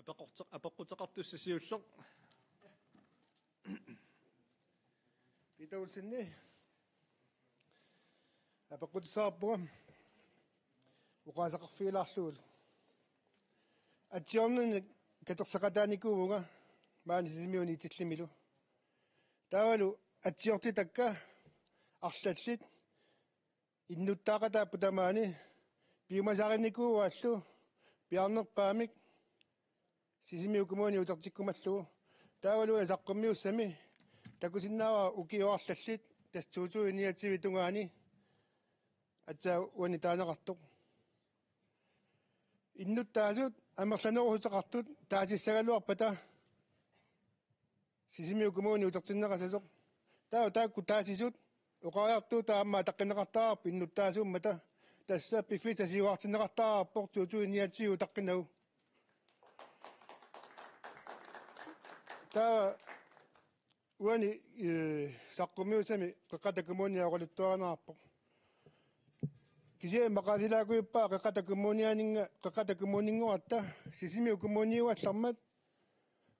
апеккутеқартуссасиуллеқ питаулсинни апеккутсаарпуга уқаасақарфигилаарлугул атсиорнуни катерсақатааникуувга маани сисимиуни итиллимилу таавалу атсиорти такка арлаллит иннуттаақатааппу тамаани пиумасааринникууааллу пиарнерпаамик сисимиукумуни утертиккумаллугу таавалу саққуммиуссами такусиннаава укиоарлаллит тастууту иниативи тунгаани атсаа уани таанеқартоқ иннуттаасут амерланерусеқартут таасиссагалуарпата сисимиукумуни утертиннеқасасоқ таакку таасисут оқариартуу таамма таққинеқартаарп иннуттаасууммата тасса пиффита сиуартинеқартаарпор тууту иниатиу таққинагу та уани саққумиусами қеқатакумуни аоралуттуарнаарпоқ кисе мақасилаакуиппаа қеқатакумунингуарта сисимиукумуниуаллармат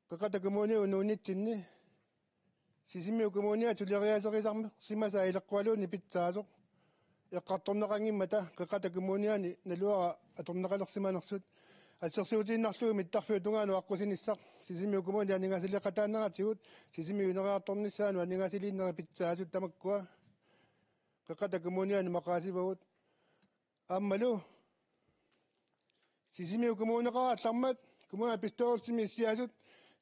қеқатакумуниу нуунитсинни сисимиукумуниа тулериасерисарми симаса илеққуалууни питсаасоқ эққарторнеқангиммата қеқатакумуниани налуара аторнеқалерсиманерсут ассерсуутииннарлуги миттарфиу тунгаanu аққусиниссақ сисимиукумуни анигасилеқатаанаратигут сисимиунериарторнissaanu анигасилииннери питсаасут тамаккуа қеқатакумуниани мақаасивагут аммалу сисимиукумунеқарааллармат кумуа пистоорсими иссиасут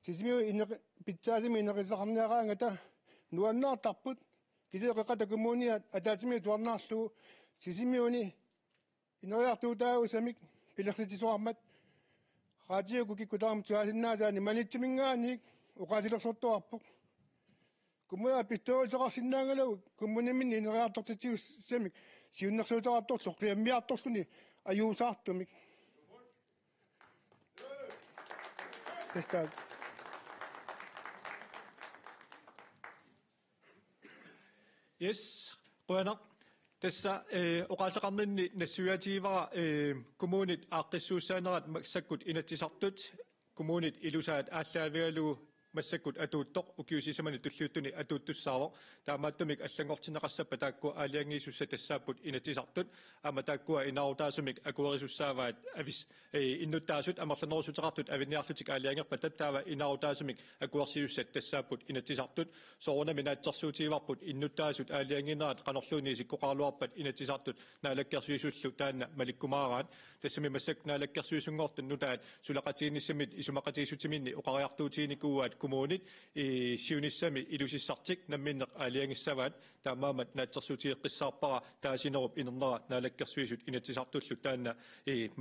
сисимиу инне питсаасими инерисақарниараангата нуаннаартарпут кисе қеқатакумуниат атаатими туарнаарлугу сисимиуни инериартуутаагусамик пилерситисуармат хаатиуку киккутаарам туасиннаасаани манитсумингааник уқаасилерсортуарпоқ кумуа пистоорисеқарсиннаангалагу куммуниминни инериартортитиуссамик сиуннерсуутеқарторлу қиаммиарторлуни аюусаартумик тестаа yes qуана тасса оқаасақарнинни нассуятивара коммунит ааққиссууссаанерат массаккут инатсисартут коммунит илусаат ааллаавигалугу массаккут атууттоқ укиусисамани туллуuttuni атууттуссаавоқ таамааттумик аллангортинеқассаппа таакку аалиангиисусса тассааппут инатсисартут ама тааккуа инаортаасумик акуерисуссааваат авис иннуттаасут амерланерусутеқартут авинниарлутик аалиангерпа таттаава инаортаасумик акуерсиуссат тассааппут инатсисартут соорунами наатсарсуутиварпут иннуттаасут аалиангинерат қанерлууни сиккоқарлуарпат инатсисартут наалаккерсуисуллу таанна маликкумаараат тассами массак наалаккерсуисунгортун нутаат сулақатииниссамит исумақатиисутиминни оқариартуутиникууаат коммунит сиунissami илусиссартик намминнеқ аалиангиссаваат таамаамат наатсерсуутиеққиссаарпара таасинеруп инернера наалаккерсуисут инатсисартуллу таанна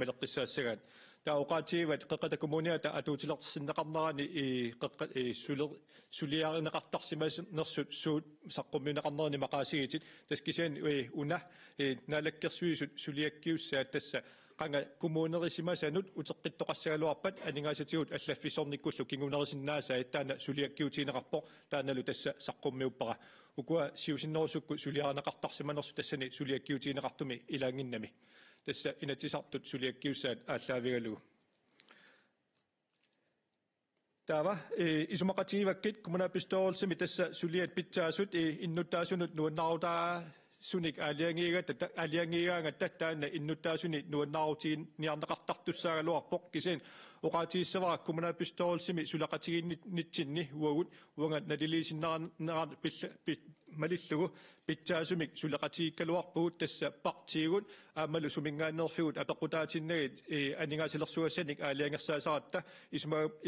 малеққиссаассагаат таоқаатииват қеқатакумуниата атуутилерсиннеқарнерани сулиаринеқартарсимасерсут суут саққумминеқарнерани мақаасигитит таскисаани уна наалаккерсуисут сулиаккиуссаат тасса qanga kommunerissimaasanut uteqqittoqassagaluarpat aningaasatigut allaffisornikkullu kingunerisinnaasa ittaana suliakkiutiineqarpo taanalu tassa saqqummiuppara ukua siusinnerusukku suliaranaqartarsimanersu tassani suliakkiutiineqartumi ilaanginnami tassa inatisartut suliakkiussaat aalлаавигалугу taava isumaqatiivakkit kommunapistoorelsimi tassa suliat pitsaasut innuttaasunut nuannaarutaa sunik aliangiigaanga tattaanna innuttaasuni nuannaarutiin niarneqartartussaaгаluarpoq kisen oqaatiissavara kommunapistoorelsimi sulaqatiginnitsinni uagut uanga naliliisinneran malillugu pitsaasumik sulaqatiikkaluarpugut tassa partiigut aammalu sumingaannerfigut apequtaatinnagit aningaasilersuassanik aaliangersaasaratta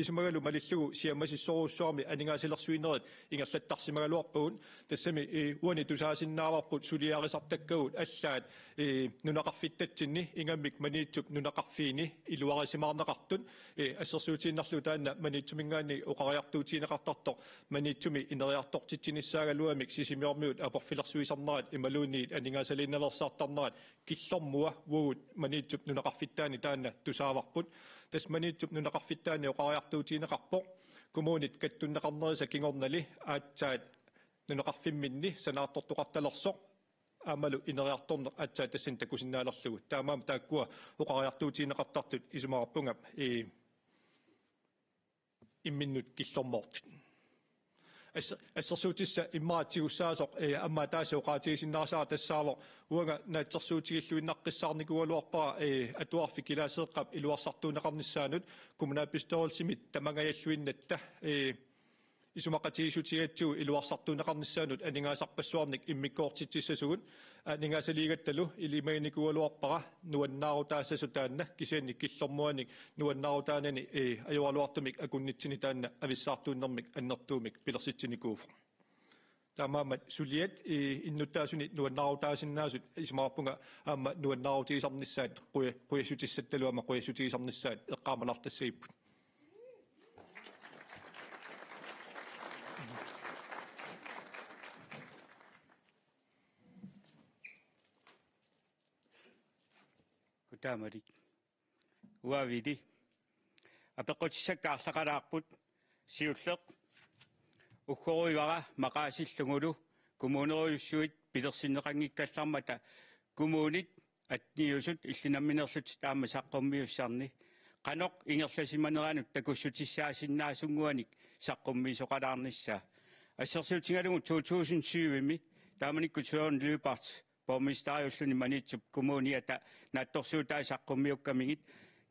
isumagalu malillugu siammasissoruussuarmi aningaasilersuinerit ingerlattarsimagaluarpugut tassami uani tusaasinnaararput suliarisartakkagut allaat nunaqarfittatsinni ingammik maniitsuk nunaqarfiini iluarisimaarneqartun ассерсуутииннарлу таанна манитсумингаани оқариартуутиинеқартарто манитсуми инериартортитсиниссаагалуамик сисимиормиут апорфилерсуисарнерат ималуунниит анингаасалиннерсаартарнерат киллормуа вуут манитсуп нунеқарфиттаани таанна тусааварпут тас манитсуп нунеқарфиттаани оқариартуутиинеқарпо коммунит каттуннеқарнериса кингорнали аатсаат нунеқарфимминни санаартортуқарталерсоқ амалу инериарторнеқ аатсаат тассин такусиннаалерлугу таамаама тааккуа оқариартуутиинеқартартут исумаарпунгап imminnut killormoortit ассерсуутисса иммаатигуссаасоқ амма таасауқаатигисиннаарсаа тассаало уага наатсерсуутигиллуиннаққиссаарникуалуарпара атуарфи килаасеэққап илуарсартуунеқарниссаанут коммунапистоолсимит тамагаяллуиннатта исумақатигисутигатсуу илуарсартуунеқарниссаанут анингаасарпассуарник иммиккоортитсисасугут анингаасалигатталу илимагникуалуарпара нуаннаарутаассасу таанна кисианник киллормуаник нуаннаарутаанани аюалуартумик акуннитсини таанна ависсаартууннэрмик аннертуумик пилерситсиникууфо таамаамат сулиат иннуттаасуни нуаннаарутаасиннаасут исмаарпунга аама нуаннаарутигисарниссаат қуясутиссатталуама қуясутигисарниссаат эққаамалартассаиппут таамарик уавиди апеқутиссаккаарлақалаарпут сиуллеқ уккоруйвара мақаасиллугулу кумуунеруйуссуит пилерсиннеқангиккаллармата кумуунит атниусут иллинамминерлут таама саққуммиуссарни қаноқ ингерласиманераанут такуссутиссаасиннаасунгуаник саққуммиисоқалаарнissaа ассерсуутингалугу 2007-ми тааманикку туорн люпарт Borgmestariulluni manitsub kommuniata naattorsuutaa saqqummiukkamigit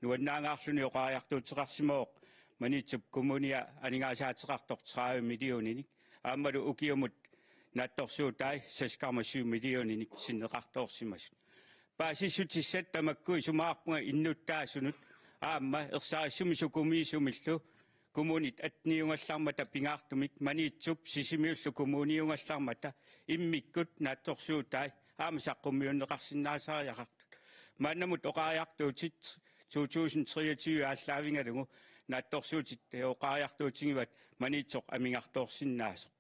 nuannaangaarluni oqaariartuuteqarsimooq manitsub kommunia aningaasaateqartorteraave millioninik aammalu ukiumut naattorsuutaa 6,7 millioninik sinneqartoorsimasut paasissutissat tamakku isumaarpunga innuttaasunut aamma ersarissumi sukumiisumillu kommunit atniungallarmata pingaartumik manitsub sisimiullu kommuniungallarmata immikkut naattorsuutaa аамсаққуммиуннеқарсиннаасариақартут мааннамут оқаариартууtit 2023 ааллаавингалугу наатторсуутит оқаариартуутингиват манитсоқ амингарторсиннаасоқ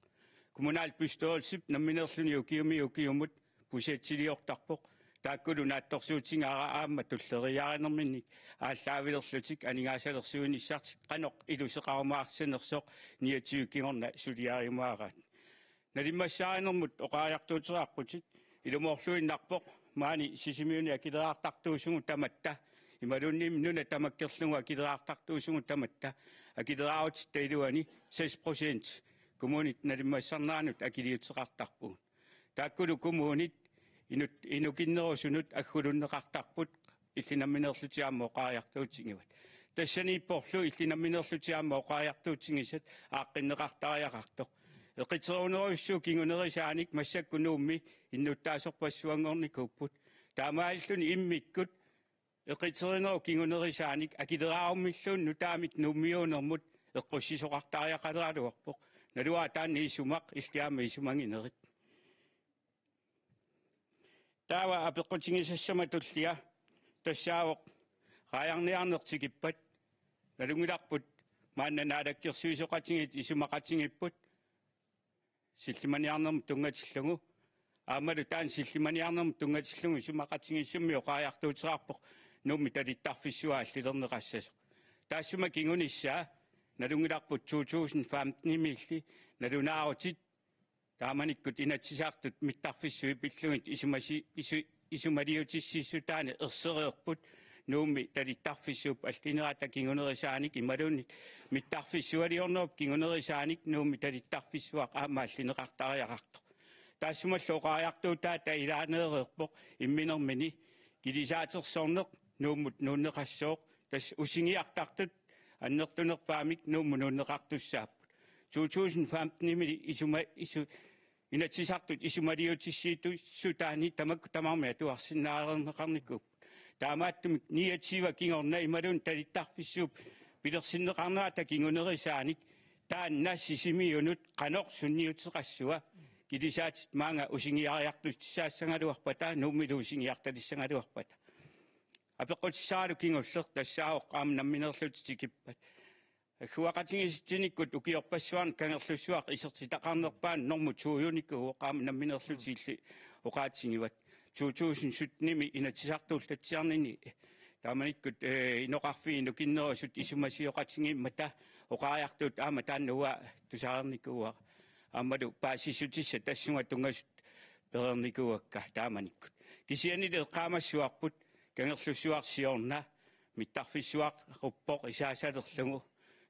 коммунал пистоолсип намминерлуни укиумут пусиатсилиортарпоқ тааккулу наатторсуутингаара аама туллериаринерминник ааллаавилерлутик анигаасалерсуиниссартик қаноқ илусеқарумаарсинерсоқ 29 кигорна сулиаримаараат налиммассааринермут оқаариартуутераарпутит илумоорлуиннарпоқ маани сисимиуни акилераартартуусугу таматта ималунним нуна тамаккерлугу акилераартартуусугу таматта акилерааутитта илуани 6% коммунит налиммассарнаанут акилиутеқартарпугут тааккулу коммунит инукиннерусунут аггулуннеқартарпут иллинамминерлутиаама оқаариартуутингиват тассаниппорлу иллинамминерлутиаама оқаариартуутингисат ааққиннеқартариақартоқ эқитерунеруссуу кингунерисааник массаккунуумми иннуттаасорпассуангорникуппут таамааллуни иммиккут эқитеринеру кингунерисааник акилерааруммиллуун нутаамит нуммиунермут эққуссисоқартариақалералуарпоқ налуа таанни исумақ иллиаама исумангинерит таава апеққутингисассама туллиа тассаавоқ раярниарнертикиппат налунгиларпут мааннанаалаккерсуисоқатингит исумақатингиппут силлиманиарнерм тунгатиллугу аамалу таан силлиманиарнерм тунгатиллугу исумақатингиссумми оқаариартуутераарпоқ нумми талиттарфиссуа аллилернеқассасо таассума кингуниссаа налунгиларпут 2015 милли налунаарутит тааманиккут инатсисаартут миттарфиссуи пиллугит исумалиутиссиссутаани ерсереерпут нуумми талиттарфиссууп аллинерата кингунерисааник ималуунник миттарфиссуалиорнооп кингунерисааник нуумми талиттарфиссуақ аамааллинеқартариақарто таассумаллоқаариартуутаата илаанеереерпоқ имминермини килисаатерсорнеқ нууммут нууннеқассооқ тас усингиартартут аннертунерпаамик нуумму нууннеқартуссааппут 2015 мили ису инатсисартут исумалиутиссииту сутаани тамакку тамарми атуарсиннаарернеқарникуп таамааттумик ниатсива кингорна ималун талиттарфиссууп пилерсиннеқарнаата кингунерисааник таанна сисимиунут қанор сунниутеқассуа килисаатит маанга усингиариартуссаассангалуарпата нууммилу усингиарталиссангалуарпата апеққутиссаалу кингуллер тассаавоқ аам намминерлутитикиппат хуақатингиситсиниккут укиорпассуарн кангерлуссуақ исертитақарнерпаан норму туuюникку оқаам намминерлутиилли оқаатсигиват 2017 инатсисартуултатсиарнини тааманиккут иноқарфи инукиннерусут исумасиоқатингиммата оқаариартуут аама тааннуа тусаарникуа аамалу паасиссутисса тассунга тунгасут перерникуакка тааманиккут кисианиле эққаамассуарпут кангерлуссуарсиорна миттарфиссуақ руппоқ исаасалерлугу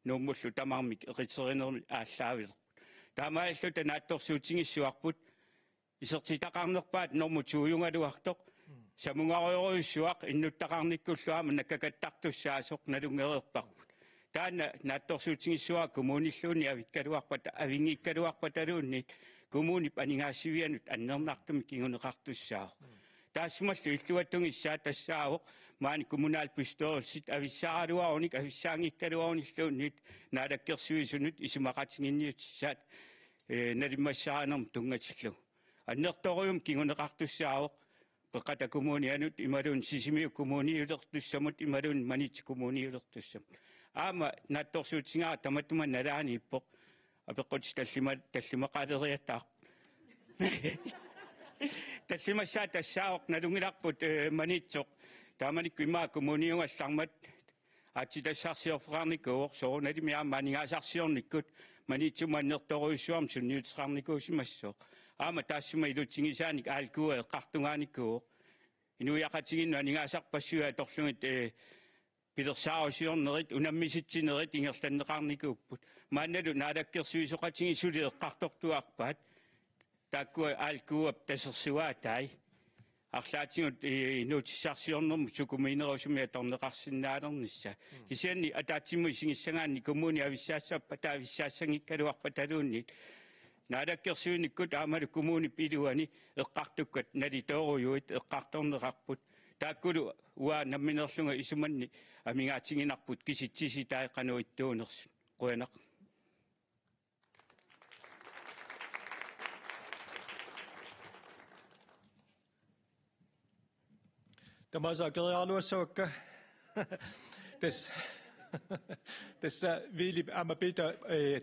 нууммуллу тамармик эқитсеринерми ааллаавилер таамааллу танаатторсуутингиссуарпут исертитақарнерпаат норму тууюнгалуартоқ самунгариоруйссуақ иннуттақарниккуллуама наккакаттартуссаасоқ налунгереерпарпут таана наатторсуутингиссуа коммуниллууни авиккалуарпата авингиккалуарпаталуунниит коммунип анингаасивианут аннернартумик кингунеқартуссаа таассумаллу иллуаттунгиссаа тассаавоқ маани коммунаал писторсит ависсааралуаруник ависсаангиккалуаруниллуунниит наалаккерсуисунут исумақатингинниутсаат налиммассаанерм тунгатиллу аннерторуйум кингунеқартуссаавоқ пеқата коммунианут ималун сисимиу коммуниулертуссамут ималун манит коммуниулертуссам аама наатторсуутингаа таматтума налаани иппоқ апеққут таллимақалериаттаа таллимассаа тассаавоқ налунгиларпут манитсоқ тааманикку имаа коммуниунгаллармат атитассаарсиорфеқарникууор соорналимиаа манигаасарсиорниккут манитсума аннерторуйссуарм сунниутеқарникуусимассоо аама таассума илутсигисааник аалкуа эққартунгааниккуу инуяқатигинну анигаасарпассуа торлугит пилерсаарусиорнерит унаммиситсинерит ингерланнеқарникууппут маанналу наалаккерсуисоқатиги сули эққартортуарпаат тааккуа аалкууап тасерсуаа таи арлаатингут инуутиссаарсиорнерму сукумиинерусумиа торнеқарсинаалернisса кисианни атаатсимму исигиссагаанни коммуни ависсаассаппа таависсаассангиккалуарпаталууннит наалаккерсуиниккут аамалу коммуни пилуани эққартуккат налитооруйуит эққарторнеқарпут тааккулу уа намминерлунга исуманни амигаатингинарпут киситсиси таеқануиттуунерс қуянақ тамасаакериарлуассавакка tässä viilip ama pita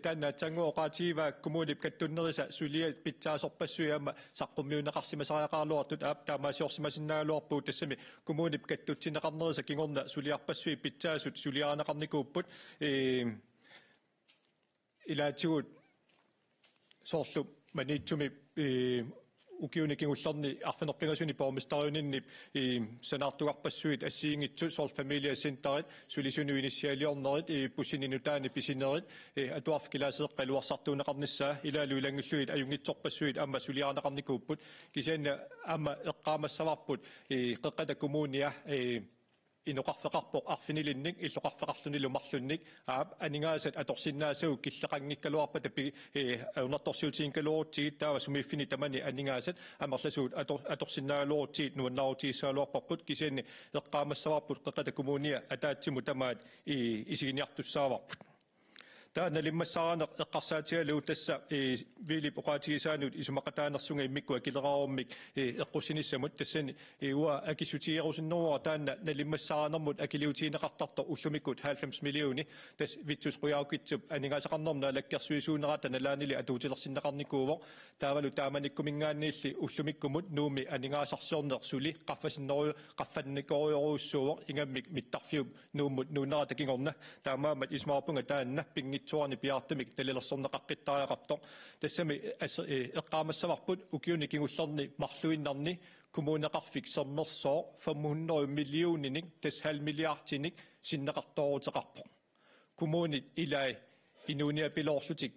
tänä tangoqativa kommunip kattunnerisa sulia pitsaasorpassuiama saqqummiunaqarsimasariaqarluartut taamaasiorsimasinnaaluarpuu tassami kommunip kattutsinneqarnerisa kingorna suliarpassui pitsaasut suliaanaqarnikuupput ilaatigut soorlu maniitsumi ukiunikingullerni arfinerpingasuni pormestariuninni sanaartugarpassuit assiingitsu soor familia centerit sulisunu initialiornerit pusininutaani pisinerit atuarfikilaaseeqqaluarsartuuneqarnissaa ilaalu ilangulluit ajungitsorpassuit amma suliaanaqarnikuupput kisianna amma eqqaamassavarput qeqqata kommunia inoqarfeqarpoq arfinilinnik illoqarfeqarlunilumarlunnik aap aningaasat atorsinnaasau killeqanngikkaluarpa tapi unartorsiutiinkaluorutiit taava sumiiffini tamani aningaasat amerlasuut atorsinnaaluorutiit nuannarutiissaaluarparput kisianni eqqaamassavarput qeqqata kommunia ataatsimu tamaat isiginiartussaavarput taana limmassaraana eqqarsaatialu tassa viilip oqaatigisaanuut isumaqataanersunga immikkua kileraarumik eqqusinissamut tassani ua akissutiirusinnerua taana nalimmassaranermut akiliutiineqartartor ullumikut 90 millioni tas vitsus quyaukitsup aningaasaqarnerna lakkersuisuunerata nalaanili atuutilersinneqarnikuuvo taavalu taamanikkumingaanniilli ullumikkumut nuumi aningaasarsiornersuli qaffannikoruussuuvo ingammik mittarfiup nuummut nuunerata kingorna taamaamat ismaarpunga taanna pinngitsuarni piartumik nalilersorneqaqqittaraqartor tassami eqqaamassavarput ukiunikingullerni marluinnarni kommuneqarfik sernersoo 500 millioninik tas 0,5 milliardinik sinneqartoruteqarpoq kommunit ilai inuunia pilorlutik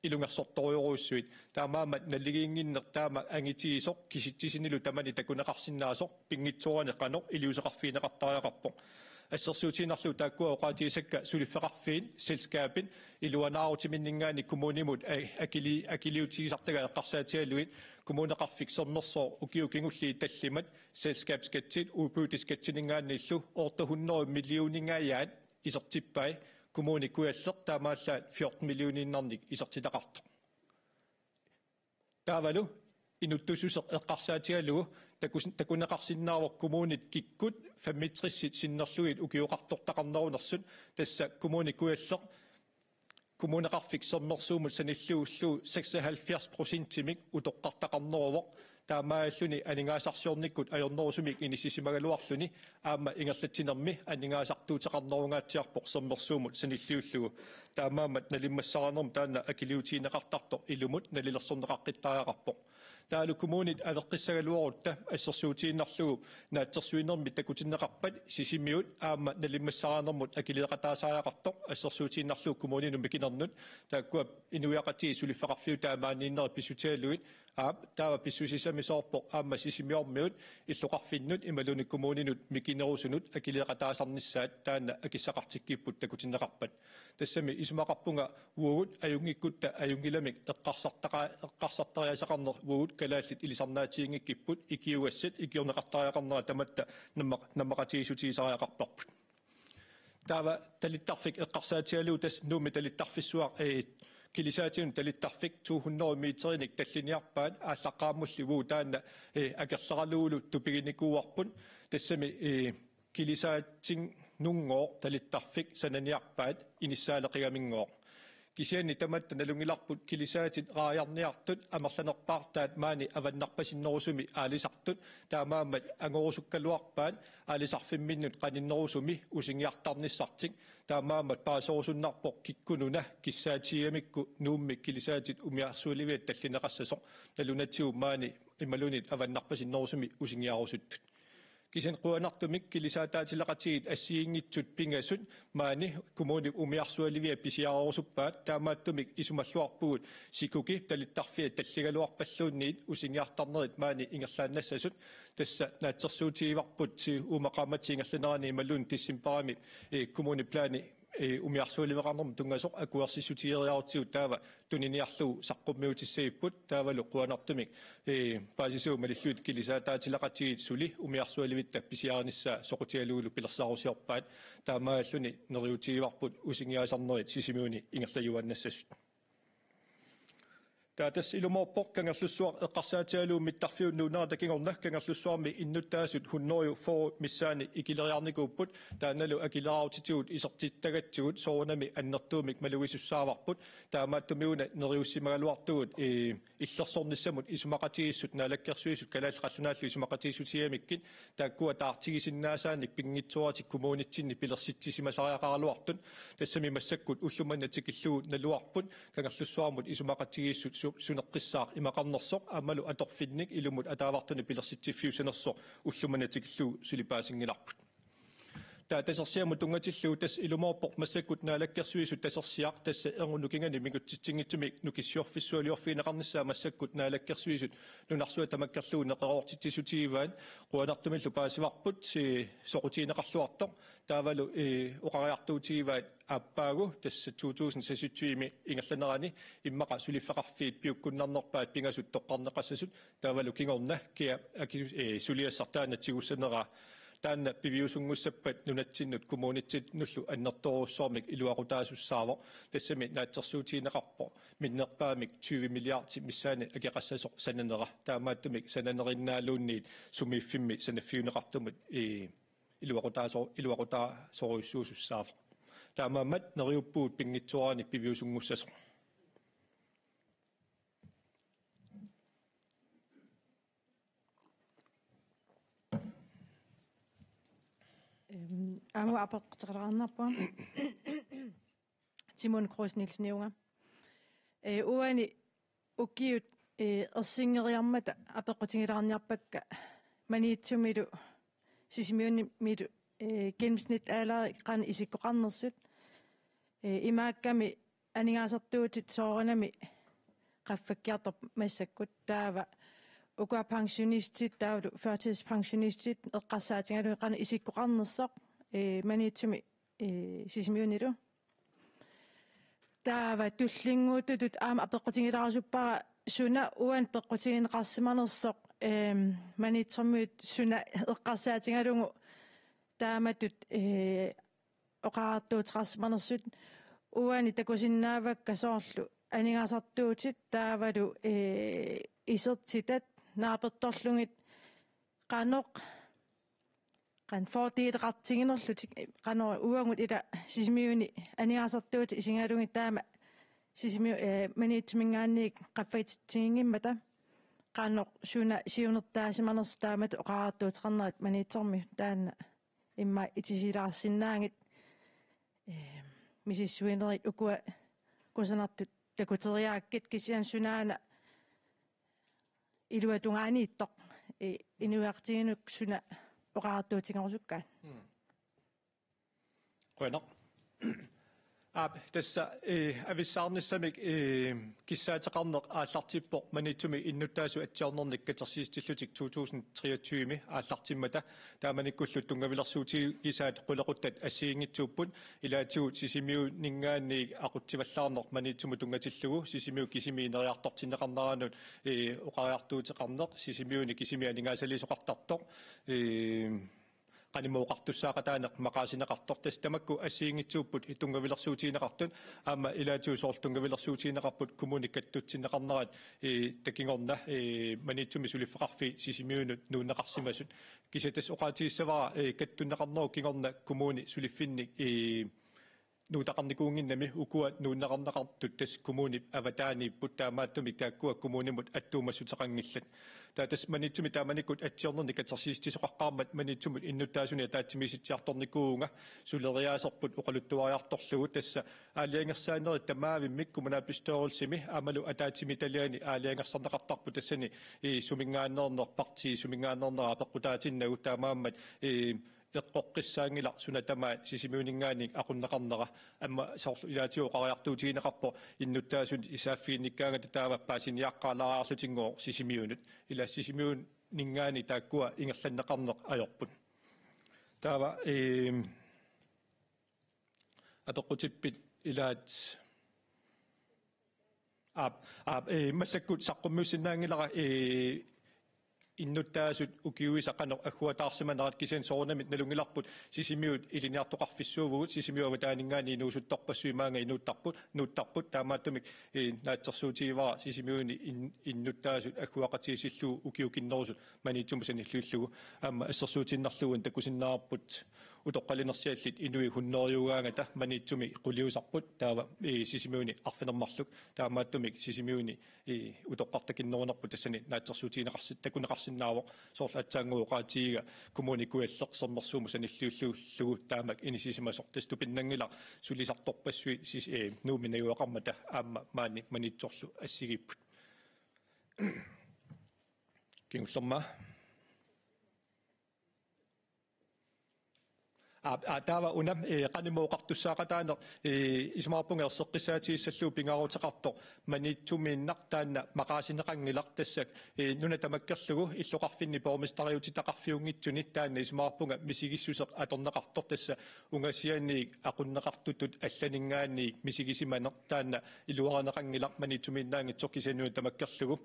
ilungersortoriuruussuit taamaamat nalligiinginner taama angitiisoq kisittisiниlu tamani takuneqarsinnaasoq pinngitsuarni qanoq iliuseqarfiineqartariaqarpoq ассерсуутинарлу тааккуа оqaatiисакка сулиффеқарфиин селскаапин илуанаарутиминнингаани коммунимут акилиутигисартага эққарсаатиалуит коммунеқарфик сернерсоо укиукингулли таллимат селскаапскатсит уупуутискатсинингааннииллу орта 100 миллионингааяат исертиппай коммуникуаллер таамааллаат 14 миллиониннарник исертитақарто таавалу инуттусусеқ эққарсаатигалугу такунеқарсиннаавор коммунит киккут фаммитриссит синнерлугит укиоқартортақарнерунерсут тасса коммуникуаллеқ коммунеқарфик сернерсуумут саниллууллуу 76% утоққартақарнеруво таамааллуни анигаасарсиорниккут ajornerusumik инисисимагалуарлуни аама ингерлатсинерми анигаасартуутеқарнерунгаатсиарпоқ сернерсуумут саниллууллугу таамаамат налиммассаранерм таана акилиутиинеқартарто илумут налилерсорнеқаққиттариақарпоқ taalu kommunit aveqqissagalluorutta assерsuutiinnerlugu naatsersuinermi takutinneqarpat sisimiut aamma nalimmassaraanermut akiliqataasaaaqartoq assерsuutiinnerlugu kommuninum mikinernut taakkua inuiaqati suliffaqarfiu taamaaniinneri pissutialuit taava pissusisamisoorpo aamma sisimiormiut illuqarfinnut imaluni kommuninut mikinerusunut akiliqataasarnissaat taanna akissaqartikkiipput takutinneqarpat tassami isumaqarpunga uugut ajungikkutta ajungilamik eqqarsartariasaqarner uugut kalaallit ilisarnaatiingikkiput ikiuassat ikiorneqartariaqarnera tamatta nammaqatiisutiisariaqarparput taava talittarfik eqqarsaatialuu tas nuumi talittarfissuaq kilisaatiun talittarfik 200 meterinik talliniarpaat ааllaqqaammulliguu taanna akerleraluulu tupigиникууарпут тассами килисаатин нунгоо талиттарфик сананиарпаат иниссаалеқигамингоо кисиани таматта налунгиларпут килисаатит рааярниартут амерланерпаартаат маани аваннарпасиннерусуми аалисартут таамааммат ангорусуккалуарпаат аалисарфимминнут каниннерусуми усингиартарниссартик таамааммат паасорусуннарпо киккунуна киссаатиамикку нуумми килисаатит умиарсууливиат таллинеқассасо налунатсиу маани ималунит аваннарпасиннерусуми усингиарусуттут кисен quanartumik kilisaataatileqatiit assiingitsut pingasut maani kommunik umiarsualivia pisiarorusuppaat taamaattumik isumalluarpugut sikuki talittarfia talligaluarpalluunniit usingiartarnerit maani ingerlaannassasut tassa naatsersuutiivarput si umaqaamatiingerlanerani malluun tissimparami kommuni plaani umiarsualiveqarnerm tungasoq akuarsissutieriarutigut taava tuniniarlugu saqqummiutissaipput taavalu quanartumik paasisuu malilluut kilisaataatileqatiit suli umiarsualivitta pisiarinissa soqutialuulu pilersaarusiorpaat taamaalluni neriutiivarput usingiasarnerit sisimiuni ingerlajuannassasut taatas ilumorpoq kangerlussuar eqqarsaatialuu mittarfiu nuunara takingorna kangerlussuarmi innuttaasut hunnoru for missaani ikileriarnikuupput taanalu akilerautitigut isertittagatsigut soorunami annertuumik maluisussaarvarput taamaattumiuna neriussimagaluartugut illersornissamut isumaqatiissut naalakkersuisut kalaalqallunaallu isumaqatiissutiamikkit taakkua taartigisinnaasaanik pingitsuaratik kommunitsinni pilersittisimasariaqaraluartut tassami massakkut ullumannatikillugu naluarput kangerlussuarmut isumaqatigiissut suneqqissaaq imaqarnersoq aamalu atorfinnik ilumut ataavartuni pilersittiffiusanersoq ullumannatikillugu sulipaasingilarput taasersiamut tungatillugu tas ilumorpoq massakkut naalakkersuisut tasersiaq tassa erngunukingani mingutitsingitsumik nukissuorfissualiorfiineqarnissaa massakkut naalakkersuisut nunarsuа tamakkerlugu neqerortitisutiivaan quanartumillu paasivarput soqutiineqarluartoq taavalu oqariartuutiivaat aappaagu tassa 2017 ingerlanerani immaqa suliffaqarfiit piukkunnarnerpaat pingasut toqqarneqassasut taavalu kingorna kia suliassartaanatigussaneraa taanna piviusungussappat nunatsinnut kommunitsit nullu annertoruussoormik iluaqutaasussaavo tassami naatsersuutiineqarpo minnerpaamik 20 milliardi missaani akeqassasoq sananera taamaattumik sananerinnaaluunniit sumiiffimmi sanaffiuneqartumut iluaqutaasoruissuusussaavo taamaammat neriuppuut pingitsuarani piviusungussasor Amo apaqtaqarnarpa Simon Kroos Nielsen Junga uani ukiut ersingeriarmata apaqtingilarniarpakka maniitsumilu sisimiuni milu gennemsnit alari qan isikkoqarnersut imaakkami aningaasartuutit soorunami qaffakkiartor massakkut taava ukua pensionistit taavlu førtidspensionistit eqqarsaatingalu qan isikkoqarnersoq maniitsumi sisimiunilu taava tullinguututut aama apeqqutigilaarsuppara suna uan peqqutigineqarsimanersoq maniitsormuut suna eqqarsaatingalungu taamatut oqaartuutiqarsimanersut uani takusinnaavakka soorlu aningaasartuutit taavalu isertitat naapertorlungit qanoq qan fortiileqartiginerlut qanor uangut ila sisimiuni aniaasartuut isingalungit taama sisimiu maniitsumingaanniik qaffagitsingimmata qanoq suna siunertaasimaners taamat oqaartuutiqarnerit maniitsormi taanna imma itisilaarsinnaangit misissuinerit ukua kusanartut takuteriaakkit kisian sunaana илуатунгаани инуиартигинук суна оқаартуутингорсуккаат Quen. Tässä avissarnissamik kissaataqarneq aallartippoq manitsumi innutaasu atsiornernikkatersiistillutik 2023 aallartimmata taamanikkullut tungavilersuuti kisaat qulequttat assiingitsuupput ilaatigut sisimiu ningaanni aqutsivallaarneq manitsumu tungatillugu sisimiu kisimiineriartortinneqarneranut oqariartuuteqarneq sisimiuni kisimianingaasalisoqartartoq qanimuuqartussaaqataaneq maqaasineqartortas tamakku assiingitsuupput itungavilersuutiineqartut aama ilaatiusoortungavilersuutiineqarput kommunikattutsinneqarnerat takingorna manitsumi suliffeqarfi sisimiunut nuunneqarsimasut kisatas oqaatiissavara kattunneqarneru kingorna kommuni suliffinnik nuutaqarnikuunginnami ukua nuunneqarneqartut tas kommuni avataaniipput taamaattumik taakkua kommunimut attuumassutaqangillat taatas manitsumi taamanikut atsiornernik atersiistisoqaqqaarmat manitsumut innuttaasuni taatsimiisitsiartornikuunga suleriaaserput oqaluttuariartorlugu tassa aaliangersaaneri tamaavimmik kommunaapistoorulsimi amalu ataatsimitaliani aaliangersarneqartarpu tassani sumingaannernerparti sumingaannerneraa peqqutaatinnagu taamaammat eqqoqqissaangila sunatamaa sisimiuningaannik aqunneqarnera amma soorlu ilaatioqariartuutigineqarpo innuttaasun isaaffiinnikkaanga tataava paasiniaqqaalaarlutinngoo sisimiunut ila sisimiun ningaani taakkua ingerlanneqarneq ajorput taava apeqqutippit ilaat massakkut saqqummiussinnaangilara innuttaasut ukiuisaqanoq agguataarsimanerat kisen soornamit nalungilarput sisimiut iliniartoqarfissuuvugut sisimiuava taaningaani inuusuttorpassuimaanga nuuttarput taamaattumik naatsersuutiivara sisimiuni innuttaasut agguaqatiisilluu ukiukinnerusut maniitsumusani illuullugu aama assersuutinnarlugun takusinnaarput utoqqalinersiallit inui hunneriugaangata maniitsumi quliusarput taava sisimiuni arfinermarluk taamaattumik sisimiuni utoqqartakinnerunarput tassani naatsersuutiineqarsit takuneqarsinnaawoq soorlaatsaanguuqaatiiga kommunikuallersernersuumusani illuulluullugu taamak inisisimasortas tupinnangila sulisartorpassui nuuminajuaqarmata aamma maani manitsorlu assigipput kingullerma taava una qanimuuqartussaaqataaneq isumaarpungeerseqqisaatiissalluu pingaruteqartoq manitsumiinnaq taanna maqaasineqangilaq tassak nuna tamakkerlugu illoqarfinni pormistariutitaqarfiungitsuni taanna isumaarpunga misigissuseq atorneqartor tassa ungasianiik aqunneqartutut allaningaaniik misigisimaneq taanna iluareneqangilaq manitsumiinnaangitsoqqisanuu tamakkerlugu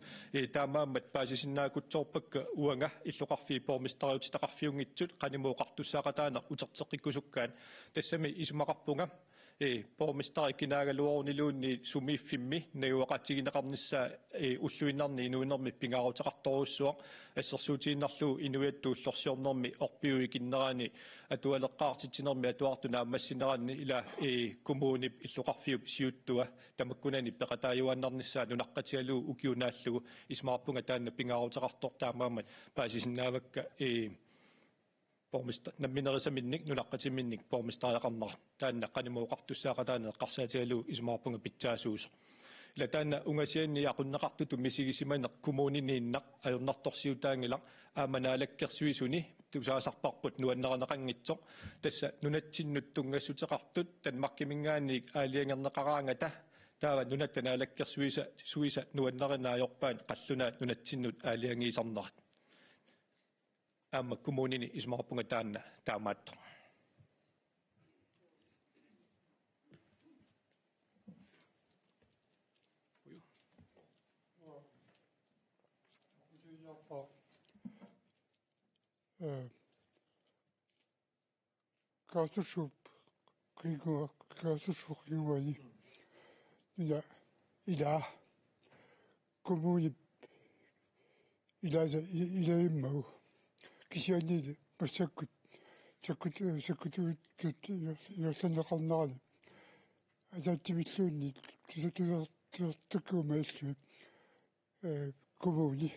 taamaammat paasisinnaakutsoorpakka uanga illoqarfi pormistariutitaqarfiungitsut qanimuuqartussaaqataaneq uterteqikkusukkaan tassami isumaqarpunga pormistarikkinaagaluorniluunni sumiiffimmi najuaqatigineqarnissaa ulluinnarni inuinermi pingaruteqartorussuaq assersuutiinnarluu inuiattuullorsiornermi orpiuikinneraani atualeqqaartitinermi atuartuna ammassineranni ila kommunip illuqarfiup siuttua tamakkunani peqataajuannarnissaa nunaqqatialuu ukiunaallugu isumaqarpunga taanna pingaruteqartor taamaammat paasisinnaavakka pormista namminerisamiinnik nunaqqatiminnik pormistariaqarnera taanna qanimuuqartussaaqataana qarsaatialuu isumaarpunga pitsaasuus ila taanna ungasianni aqunneqartutu misigisimaneq kommuniniinnaq ajornartorsiutaangilaq aamanaalakkersuisuni tusaasarparput nuanneranaqangitsoq tassa nunatsinnut tungassuteqartut tanmarkimingaanniik aaliangerneqaraangata taava nunattanaalakkersuisa nuannerinaajorpaan qallunaat nunatsinnut aaliangiisarnerat aama kommunini isumaqarpunga taanna taamaatto kaasusup kaasusuqinguani ila kommuni ilaimau kisianni massakkut sakkut yorsanneqarnerani атаатсимиллуунни тусутусертаккуумааллуи коммуни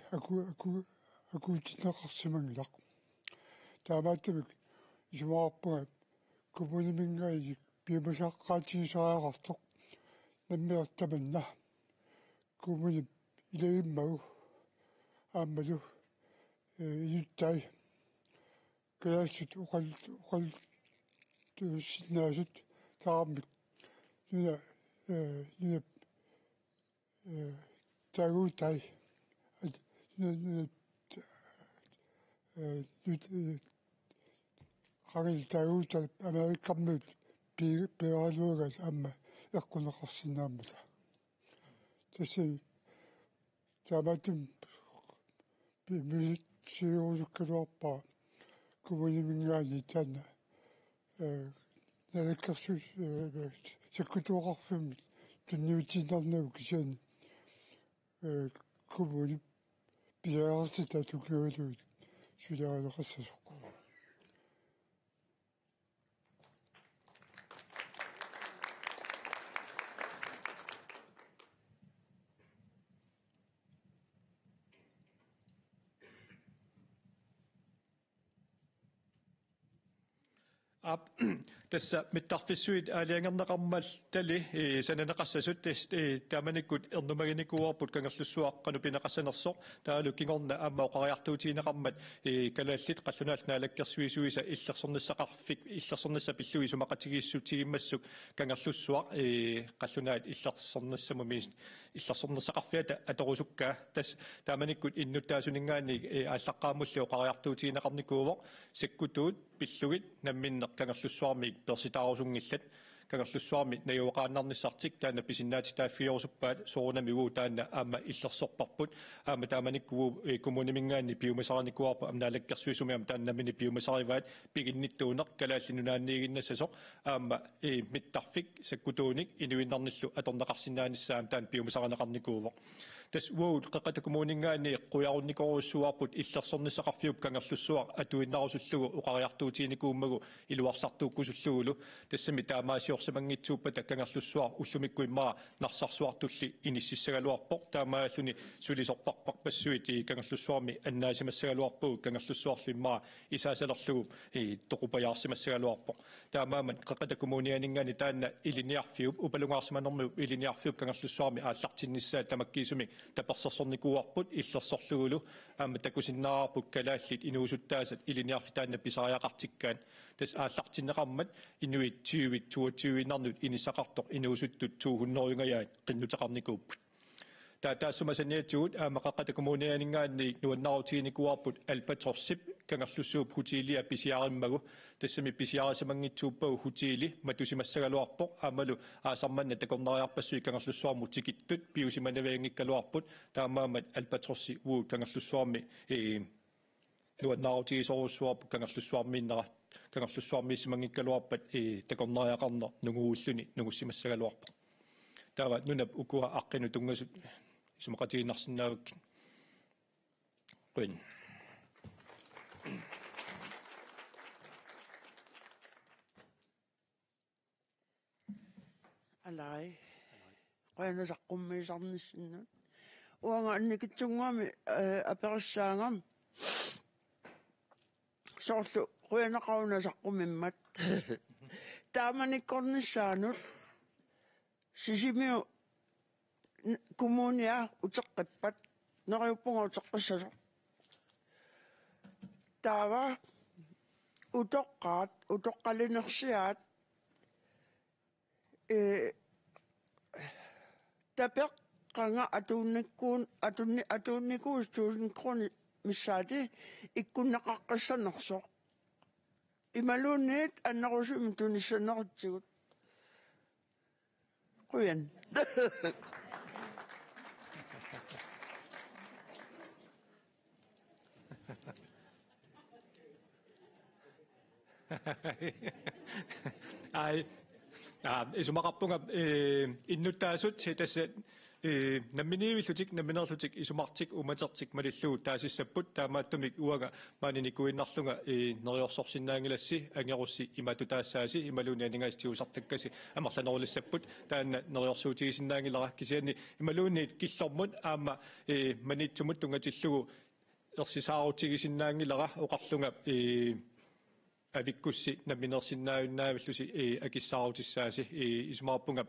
акуутинеқарсимангилақ таамааттамик исумаарпуга коммунимингаи пиамасааққаатигисариақартоқ наммиартаманна коммуни илаиммагу аамалу июттай кэлассут уқал туссиннаасут таараммик нуна тагутай qaril taguuta amerikkammiut piaraluugas amma eqqunaqarsinnaamata tassi taamatum musitsiurusukkaluarpaa kuvunimingaani taanna nalakkersus sakkutuoqarfimmi tunniutiinarnagu kisiani kuvuni piaartita tukluuluut sulaaleqassasuqqu tässä mittarfissuit aaliangerneqarmal tali sananaqassasut taamanikut ernumaginikuarput kangerlussuaqqanu pinaqassanersoq taalu kingorna aamma oqariartuutiineqarmat kalallit qallunaal naalakkersuisuisa illersornissaqarfik pillugi sumaqatigiissutigimassuk kangerlussuaq qallunaat illersornissamumi illersornissaqarfiata atorusukkaa tas taamanikut innuttaasuningaani ааllaqqaamullu oqariartuutiineqarnikuuvoq sakkutuut pillugit namminneq kangerlussuarmi persitaarusunngillat kangerlussuarmi najuoqaannarnissartik taana pisinnaati taaffiorusuppaat soorunami uu taana aamma illersorparput aamma taamanikkugu kommunimingaanni piumasarnikuarpa amnaalakkersuisumiam taannamini piumasarivaat piginnittuuneq kalaallinunaanniiginnasasoq aamma mittarfik sakkutuunik inuinnarnillu atornaqarsinnaannissaam taan piumasarnaqarnikuuvoq tas uut qaqatakumuniingaani quyarunnikoruussuarput illersornissaqarfiup kangerlussuaq atuinnarusullugu uqariartuutiinikuummagu iluarsartuukkusullugulu tassami taamaasiorsamangitsuuppata kangerlussuaq ullumikkuimmaa narsarsuartulli inississagaluarpoq taamaalluni sulisorparparpassuit kangerlussuarmi annaasimassagaluarpugu kangerlussuarluimmaa isaasalerlugu toqupajaarsimassagaluarpoq taamaaman qaqatakumunianingaani taanna iliniarfiup upalungaarsimanormiup iliniarfiup kangerlussuarmi aallartinnissaa tamakkiisumi taperssornikuarput illersorlugulu aamma takusinnaarput kalaallit inuusuttaasat iliniarfitaanna pisariaqartikkaan tas aallartinneqarmat inuit 22 inisaqartoq inuusuttut 200 qinnutaqarnikuupput taassumasaniatugut aamma qaqqatakumunianingaanni nuannarutiinikuarput alpatrorsip kangerlussuup hutiilia pisiarimmagu tassami pisiarisamangitsuuppagu hutiili matusimassagaluarpoq aamalu aasarmanna takornariarpassui kangerlussuarmu tikittut piusimanaveangikkaluarput taamaamat alpatrossi uu kangerlussuarmi nuannarutigisorussuarput kangerlussuarmiinnera kangerlussuarmiissimangikkaluarpat takornariaqarner nunguulluni nungussimassagaluarpoq taava nunap ukua aqqinu tungasut sumaqatiginnarsinnaavakkin qin alai qayanasaqqummисарниссиннут уанга анникитсунгами апериссаангам соорлу quyanaqarunasaqqummimmat тааманиккорниссаанут сисимиу коммуниа утеққиппат нериуппунга утеққиссасо таава утоққаат утоққалинерсиаат тапеққанга атуунникуус туусинкрони миссаати иккуннеқаққиссанерсо ималуунниит аннерусуми туниссанеритсигут quyan ai isumaqarpunga innuttaasut tässä namminiivillutik namminerlutik isumartik umatertik malillugu taasissapput taamaattumik uaga maaninikuinnarlunga neriorsorsinnaangilassi angerussi imatutaassaasi imaluunianingastiusartakkasi amarlanorlissapput taanna neriorsuutigisinnaangilera kisianni imaluunniit killormut aamma maniitsumut tungatillugu ersisaaruutigisinnaangilera oqarlunga avikkussi namminersinnaayunnaavillusi akissaarutissaasi isumarpunga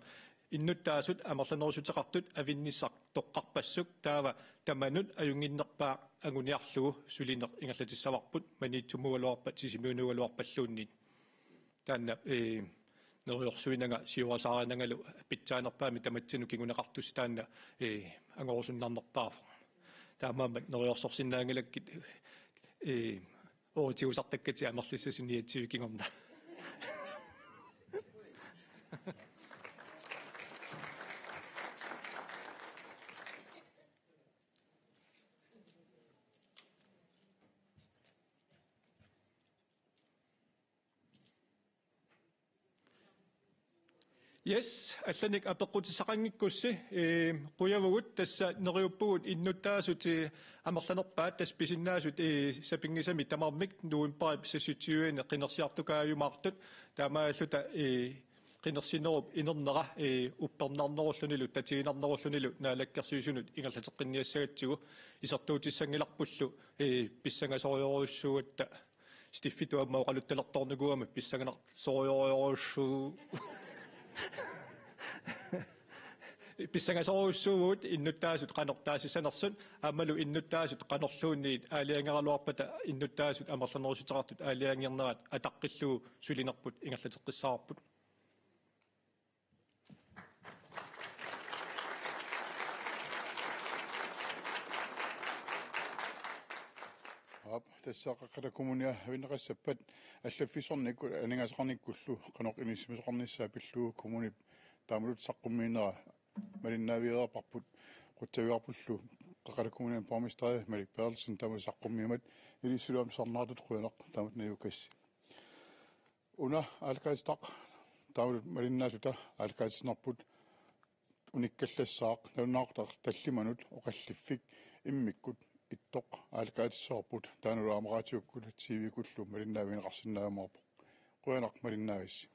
иннуттаасут амерланерусутеқартут авиннissaq тоққарпассук таава таманут аюнгиннерпаа агуниарлугу сулинеқ ингерлатиссаварпут маниитсумугалуарпат сисимиунугалуарпаллууннит таанна нерйорсуинага сиуасааранангалу питсаанерпаами таматсину кигунеқартус таанна ангорусуннарнерпаафу таамаамат нерйорсорсиннаангалаккит оотиусартаккати амерлиссасиниатсиу кигорна. Yes, алланик апеққутисақангиккусси қуявгут тасса нериуппугут иннуттаасути амерланерпаат тас писиннаасут сапингисами тамармик нуимпарип сассутиуина қинерсиартукааюмаартут таамааллута қинерсинеруп инернера уппернарнеруллунилу татигинарнеруллунилу наалаккерсуисунут ингерлатеққинниассагатсигу исертуутиссангиларпуллу писсангасориоруссуутта стиффиту аммаоқалутталерторнугуама писсанганар сориоруссуу писсангасоруссуут иннуттаасут канортаасисанерсут аамалу иннуттаасут канорлуунниит аалиангералуарпата иннуттаасут амерланерусутеқартут аалиангернерат атаққиллуу сулинерпут ингерлатеққиссаарпут тассаақаққала коммуниа винеқассаппат аллаффисорникку анигасақарниккуллу қанақ инисимисоқарниссаа пиллуу коммуни таамалут саққуммиинера малиннаавиерапарпут қуттавиарпуллу қақала коммуниан пармистари малик перлсен таамал саққуммиимат илиссулуам сарнаартут қуянақ таамат наюкасси уна алкаистақ таамал малиннаасута алкаиснарпут униккаллассаақ нуннаартар таллиманут оқаллиффик иммиккут иттоқ алкаатиссоорпут таанула амараатиуккут тивикуллу малиннаавинеқарсинаамаарпо қуянақ малиннаависси